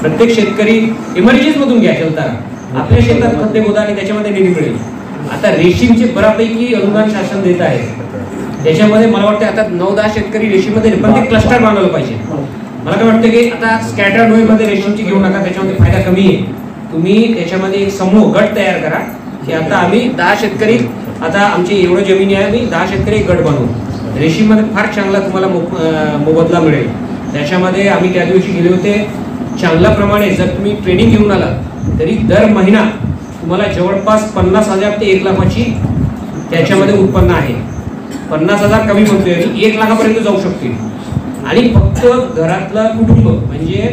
प्रत्येक शेतकरी इमर्जन्सी मधून घ्या चलताना आपल्या शेतात खते गोदा आणि त्याच्यामध्ये निधी मिळेल. आता रेशीमचे बऱ्यापैकी अनुदान शासन देत आहे, त्याच्यामध्ये मला वाटतं आता 9-10 शेतकरी रेशीममध्ये पण ते क्लस्टर बनवलं पाहिजे. मला काय वाटतं की आता स्कॅटर्ड वे मध्ये रेशीमची घेऊ नका, त्याच्यामध्ये फायदा कमी आहे. तुम्ही त्याच्यामध्ये एक समूह गट तयार करा की आता आम्ही 10 शेतकरी, आता आमची एवढं जमिनी आहे, आम्ही 10 शेतकरी एक गट बनवू. रेशीममध्ये फार चांगला तुम्हाला मोबदला मिळेल. त्याच्यामध्ये आम्ही त्या दिवशी गेले होते, चांगल्या प्रमाणे जर तुम्ही ट्रेनिंग घेऊन आला तरी दर महिना तुम्हाला जवळपास 50,000 ते 1 लाखाची त्याच्यामध्ये उत्पन्न आहे. 50,000 कमी म्हणतोय, 1 लाखापर्यंत जाऊ शकते. आणि फक्त घरातलं कुटुंब म्हणजे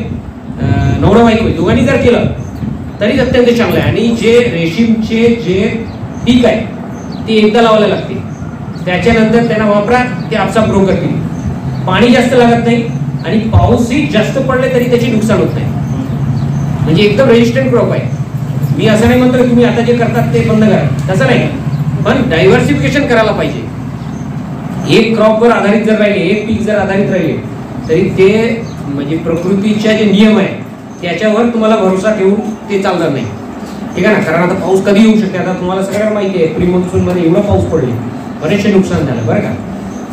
नवरा बायको दोघांनी जर केलं तरी अत्यंत चांगलं आहे. आणि जे रेशीमचे जे पीक आहे ते एकदा लावायला लागते, त्याच्यानंतर त्यांना वापरा, ते आपसा ग्रो करतील. पाणी जास्त लागत नाही आणि पाऊसही जास्त पडले तरी त्याची नुकसान होत नाही. म्हणजे एकदम रेजिस्टंट क्रॉप आहे. मी असं नाही म्हणतो तुम्ही आता जे करतात ते बंद करा, तसं नाही, पण डायव्हर्सिफिकेशन करायला पाहिजे. एक क्रॉपवर आधारित जर राहिले, एक पीक जर आधारित राहिले तरी ते म्हणजे प्रकृतीच्या जे नियम आहे त्याच्यावर तुम्हाला भरोसा ठेवून ते चालणार नाही. ठीक आहे ना. कारण आता पाऊस कधी येऊ शकते. आता तुम्हाला सगळ्यांना माहिती आहे प्री मॉन्सून मध्ये एवढा पाऊस पडले, बरेचसे नुकसान झालं बरं का.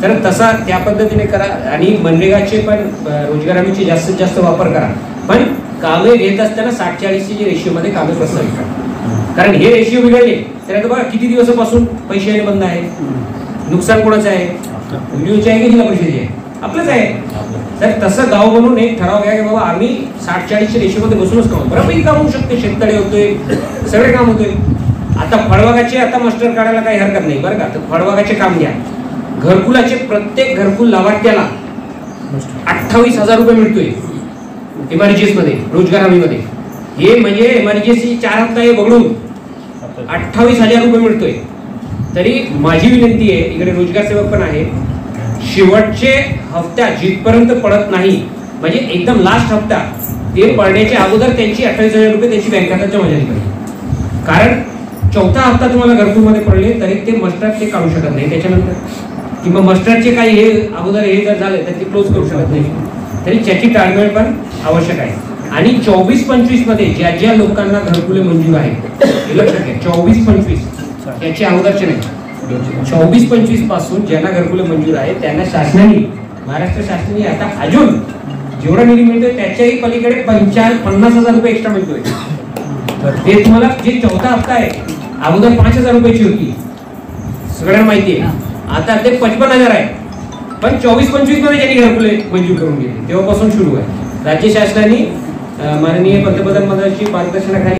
तर तसा त्या पद्धतीने करा. आणि मनरेगाचे पण रोजगार हमीचे जास्तीत जास्त वापर करा. पण कामे घेत असताना 60-40 रेशिओमध्ये कामे प्रस्तावित करा. कारण हे रेशिओ बिघडले तर आता बघा किती दिवसापासून पैसे येणे बंद आहे. नुकसान कोणाचं आहे? व्हिडिओचे आहे की जिल्हा परिषदेचे आहे? आपलंच आहे. तर तसं गाव बनवून एक ठराव घ्या की बाबा आम्ही 60-40 रेशिओमध्ये बसूनच काम, बऱ्यापैकी काम होऊ शकते. शेततळे होतोय, सगळे काम होतोय. आता फळबागाचे आता मास्टर काढायला काही हरकत नाही बरं का. तर फळबागाचे काम घ्या. घरकुलाचे प्रत्येक घरकुल लाभार्थ्याला 28,000 रुपये मिळतोय एमआरजीएस मध्ये, रोजगार हमीमध्ये. हे म्हणजे एमआरजीएसची 4 हप्ता हे बघून 28,000 रुपये मिळतोय. तरी माझी विनंती आहे, इकडे रोजगार सेवक पण आहे, शेवटचे हप्ता जिथपर्यंत पडत नाही म्हणजे एकदम लास्ट हप्ता ते पडण्याच्या अगोदर त्यांची 28,000 रुपये त्यांची बँक खात्यात जमा झाली पाहिजे. कारण 4था हप्ता तुम्हाला घरकुलमध्ये पडले तरी ते मस्टर्ड ते काढू शकत नाही त्याच्यानंतर, किंवा मस्टर्डचे काही हे अगोदर हे जर झाले तर ते क्लोज करू शकत नाही. तरी त्याची ताळमेळ पण आवश्यक आहे. आणि 24-25 मध्ये ज्या ज्या लोकांना घरकुले मंजूर आहे हे लक्षात घ्या. 24-25 याच्या अगोदरचे नाही, 24-25 पासून ज्यांना घरकुले मंजूर आहे त्यांना शासनाने, महाराष्ट्र शासनाने आता अजून जेवढा निधी मिळतोय त्याच्याही पलीकडे 50,000 रुपये एक्स्ट्रा मिळतोय. ते तुम्हाला जे 4था हप्ता आहे अगोदर 5,000 रुपयाची होती, सगळ्यांना माहिती आहे. आता ते 55,000 आहे. पण 24-25 मध्ये ज्यांनी घरकुले मंजूर करून घेतले तेव्हापासून सुरू आहे. राज्य शासनाने माननीय पंतप्रधान मंडळाची मार्गदर्शनाखाली